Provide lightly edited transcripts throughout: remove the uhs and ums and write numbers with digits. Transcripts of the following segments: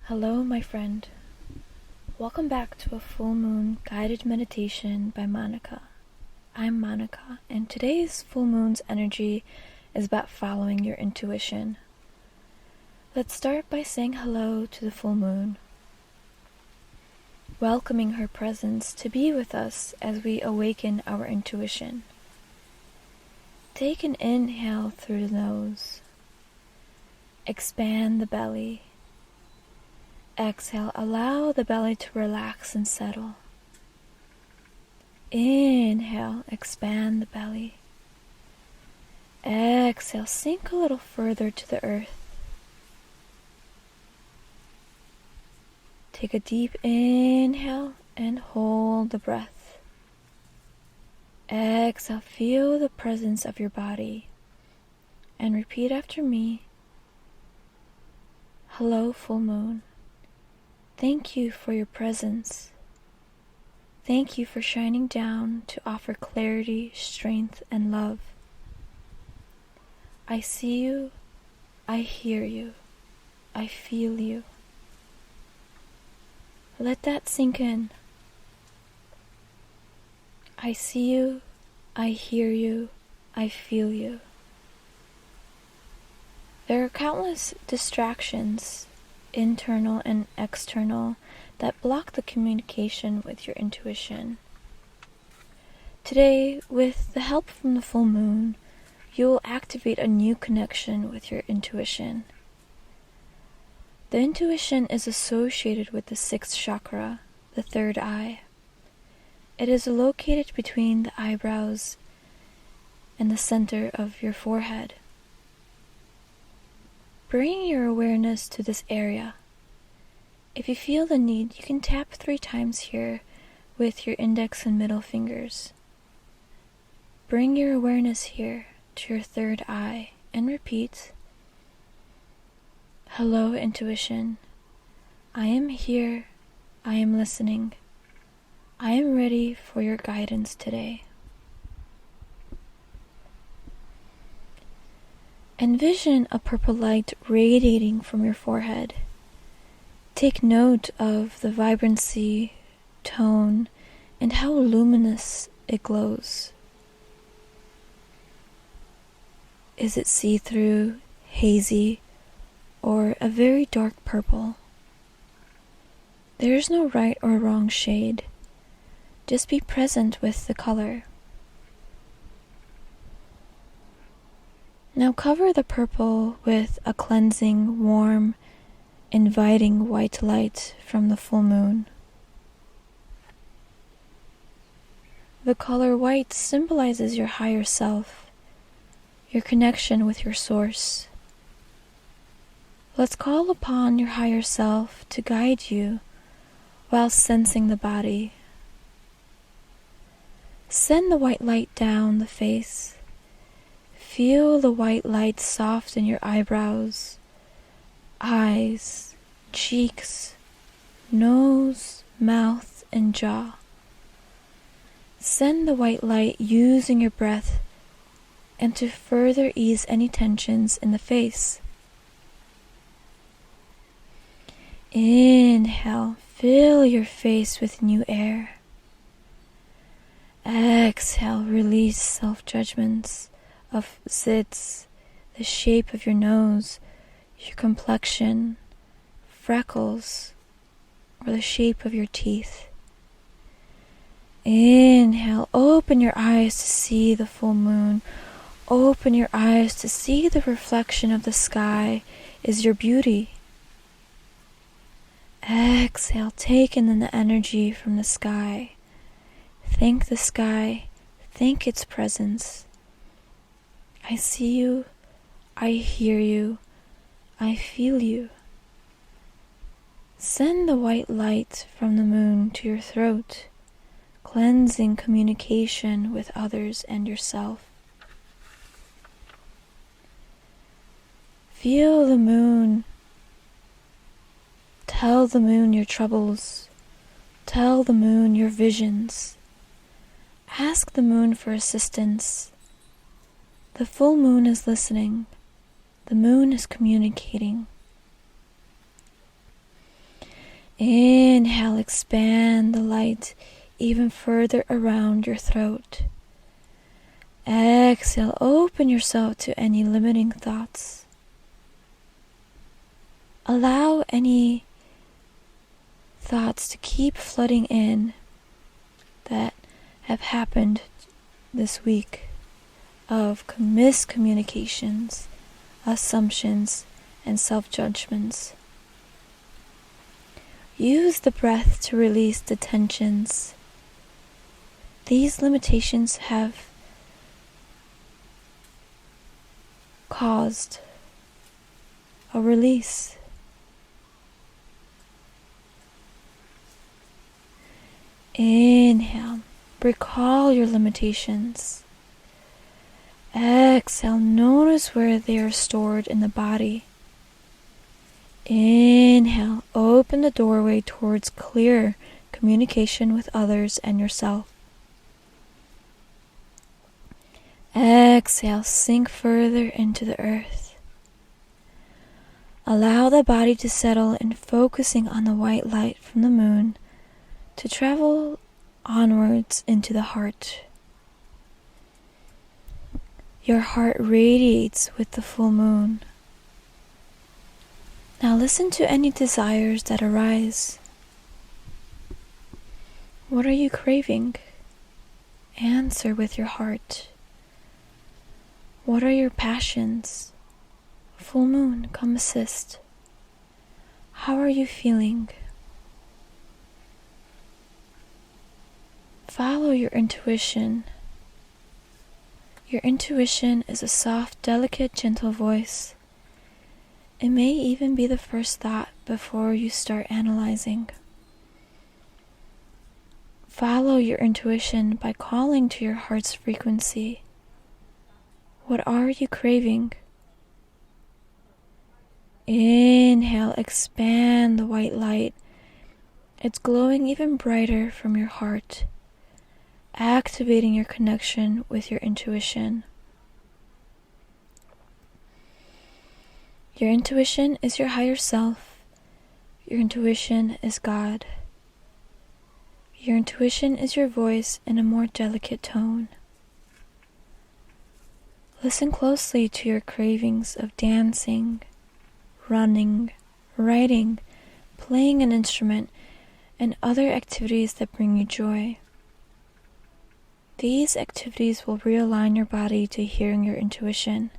Hello, my friend. Welcome back to a full moon guided meditation by Monika. I'm Monika, and today's full moon's energy is about following your intuition. Let's start by saying hello to the full moon, welcoming her presence to be with us as we awaken our intuition. Take an inhale through the nose. Expand the belly. Exhale, allow the belly to relax and settle. Inhale, expand the belly. Exhale, sink a little further to the earth. Take a deep inhale and hold the breath. Exhale, feel the presence of your body. And repeat after me. Hello, full moon. Thank you for your presence. Thank you for shining down to offer clarity, strength, and love. I see you, I hear you, I feel you. Let that sink in. I see you, I hear you, I feel you. There are countless distractions, internal and external, that block the communication with your intuition. Today, with the help from the full moon, you will activate a new connection with your intuition. The intuition is associated with the sixth chakra, the third eye. It is located between the eyebrows and the center of your forehead. Bring your awareness to this area. If you feel the need, you can tap 3 times here with your index and middle fingers. Bring your awareness here to your third eye and repeat, Hello, intuition. I am here. I am listening. I am ready for your guidance today. Envision a purple light radiating from your forehead. Take note of the vibrancy, tone, and how luminous it glows. Is it see-through, hazy, or a very dark purple? There is no right or wrong shade. Just be present with the color. Now cover the purple with a cleansing, warm, inviting white light from the full moon. The color white symbolizes your higher self, your connection with your source. Let's call upon your higher self to guide you while sensing the body. Send the white light down the face. Feel the white light soften your eyebrows, eyes, cheeks, nose, mouth, and jaw. Send the white light using your breath and to further ease any tensions in the face. Inhale, fill your face with new air. Exhale, release self-judgments of zits, the shape of your nose, your complexion, freckles, or the shape of your teeth. Inhale, open your eyes to see the full moon. Open your eyes to see the reflection of the sky is your beauty. Exhale, take in the energy from the sky. Thank the sky, thank its presence. I see you, I hear you, I feel you. Send the white light from the moon to your throat, cleansing communication with others and yourself. Feel the moon. Tell the moon your troubles. Tell the moon your visions. Ask the moon for assistance. The full moon is listening. The moon is communicating. Inhale, expand the light even further around your throat. Exhale, open yourself to any limiting thoughts. Allow any thoughts to keep flooding in that have happened this week of miscommunications, assumptions, and self-judgments. Use the breath to release the tensions. These limitations have caused a release. Inhale, recall your limitations. Exhale, notice where they are stored in the body. Inhale, open the doorway towards clear communication with others and yourself. Exhale, sink further into the earth. Allow the body to settle in, focusing on the white light from the moon to travel onwards into the heart. Your heart radiates with the full moon. Now listen to any desires that arise. What are you craving? Answer with your heart. What are your passions? Full moon, come assist. How are you feeling? Follow your intuition. Your intuition is a soft, delicate, gentle voice. It may even be the first thought before you start analyzing. Follow your intuition by calling to your heart's frequency. What are you craving? Inhale, expand the white light. It's glowing even brighter from your heart, activating your connection with your intuition. Your intuition is your higher self. Your intuition is God. Your intuition is your voice in a more delicate tone. Listen closely to your cravings of dancing, running, writing, playing an instrument, and other activities that bring you joy. These activities will realign your body to hearing your intuition.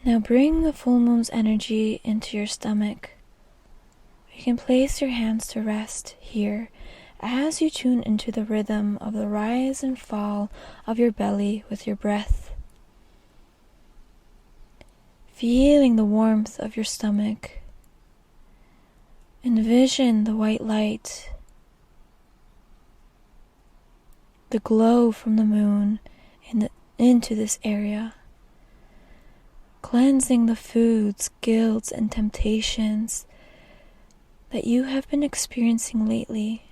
Now bring the full moon's energy into your stomach. You can place your hands to rest here as you tune into the rhythm of the rise and fall of your belly with your breath. Feeling the warmth of your stomach. Envision the white light, the glow from the moon into this area, cleansing the foods, guilts, and temptations that you have been experiencing lately.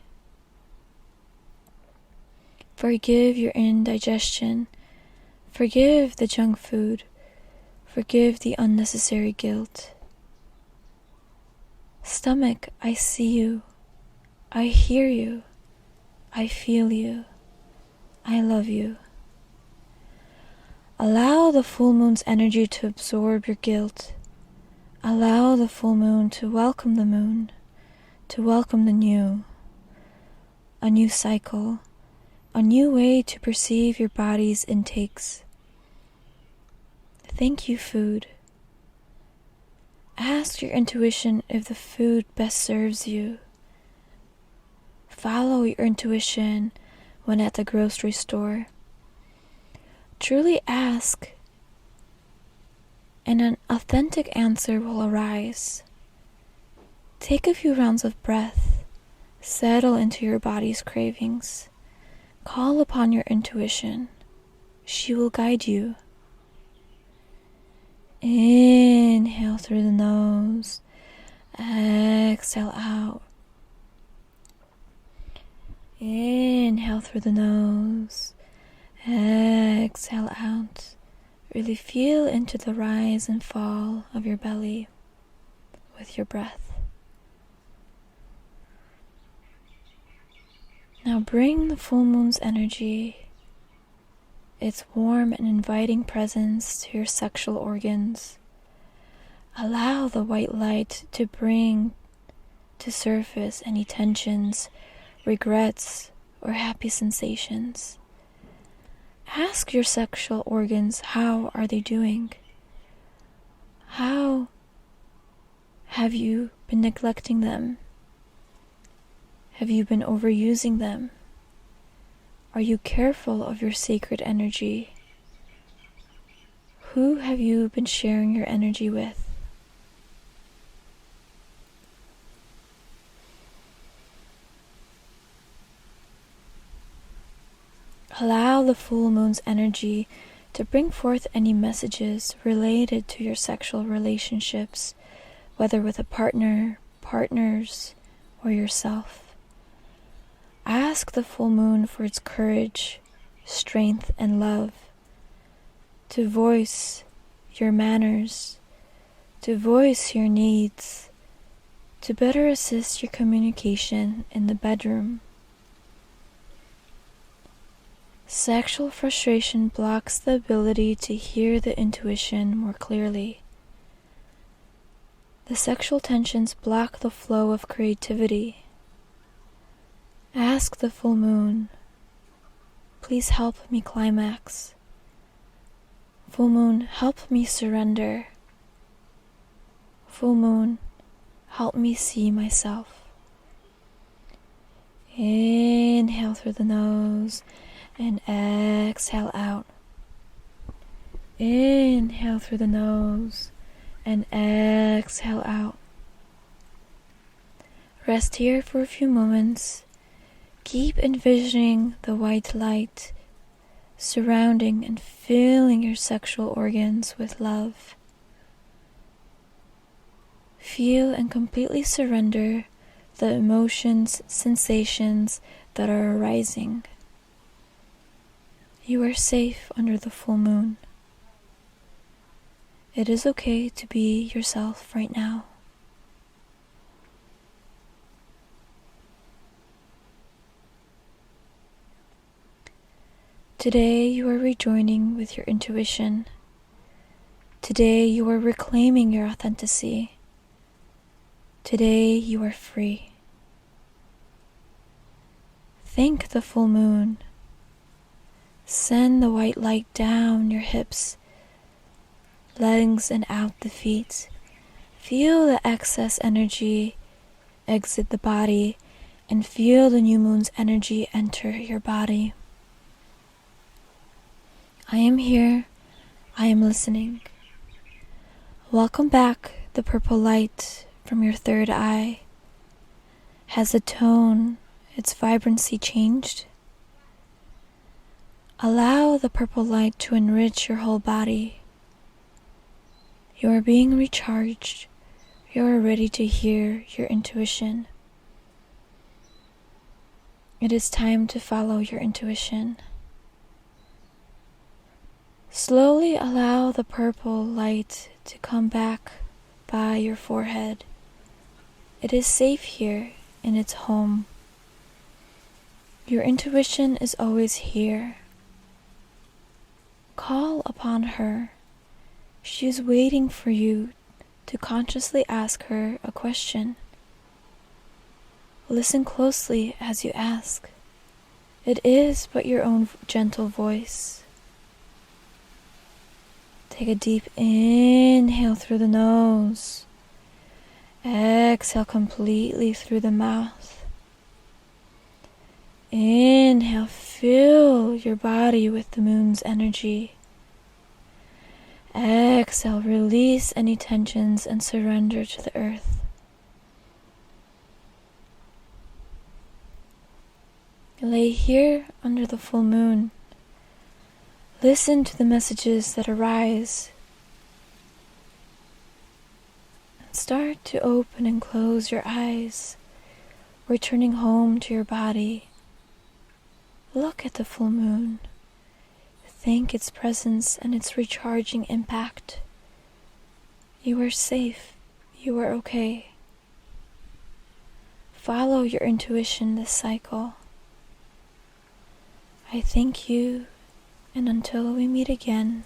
Forgive your indigestion. Forgive the junk food. Forgive the unnecessary guilt. Stomach, I see you. I hear you. I feel you. I love you. Allow the full moon's energy to absorb your guilt. Allow the full moon to welcome the moon, to welcome the new. A new cycle, a new way to perceive your body's intakes. Thank you, food. Ask your intuition if the food best serves you. Follow your intuition when at the grocery store. Truly ask, and an authentic answer will arise. Take a few rounds of breath. Settle into your body's cravings. Call upon your intuition. She will guide you. Inhale through the nose. Exhale out. Inhale through the nose. Exhale out. Really feel into the rise and fall of your belly with your breath. Now bring the full moon's energy, its warm and inviting presence, to your sexual organs. Allow the white light to bring to surface any tensions, regrets, or happy sensations. Ask your sexual organs, how are they doing? How have you been neglecting them? Have you been overusing them? Are you careful of your sacred energy? Who have you been sharing your energy with? Allow the full moon's energy to bring forth any messages related to your sexual relationships, whether with a partner, partners, or yourself. Ask the full moon for its courage, strength, and love to voice your manners, to voice your needs, to better assist your communication in the bedroom. Sexual frustration blocks the ability to hear the intuition more clearly. The sexual tensions block the flow of creativity. Ask the full moon, please help me climax. Full moon, help me surrender. Full moon, help me see myself. Inhale through the nose and exhale out. Inhale through the nose and exhale out. Rest here for a few moments. Keep envisioning the white light surrounding and filling your sexual organs with love. Feel and completely surrender the emotions, sensations that are arising. You are safe under the full moon. It is okay to be yourself right now. Today you are rejoining with your intuition. Today you are reclaiming your authenticity. Today you are free. Thank the full moon. Send the white light down your hips, legs, and out the feet. Feel the excess energy exit the body and feel the new moon's energy enter your body. I am here. I am listening. Welcome back. The purple light from your third eye. Has the tone, its vibrancy changed? Allow the purple light to enrich your whole body. You are being recharged. You are ready to hear your intuition. It is time to follow your intuition. Slowly allow the purple light to come back by your forehead. It is safe here in its home. Your intuition is always here. Call upon her. She is waiting for you to consciously ask her a question. Listen closely as you ask. It is but your own gentle voice. Take a deep inhale through the nose. Exhale completely through the mouth. Inhale, fill your body with the moon's energy. Exhale, release any tensions and surrender to the earth. Lay here under the full moon. Listen to the messages that arise. Start to open and close your eyes, returning home to your body. Look at the full moon. Thank its presence and its recharging impact. You are safe. You are okay. Follow your intuition this cycle. I thank you, and until we meet again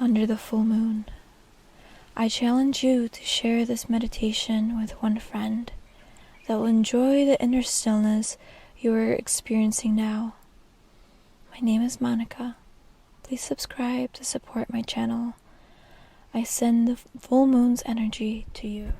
under the full moon, I challenge you to share this meditation with one friend that will enjoy the inner stillness you are experiencing now. My name is Monika. Please subscribe to support my channel. I send the full moon's energy to you.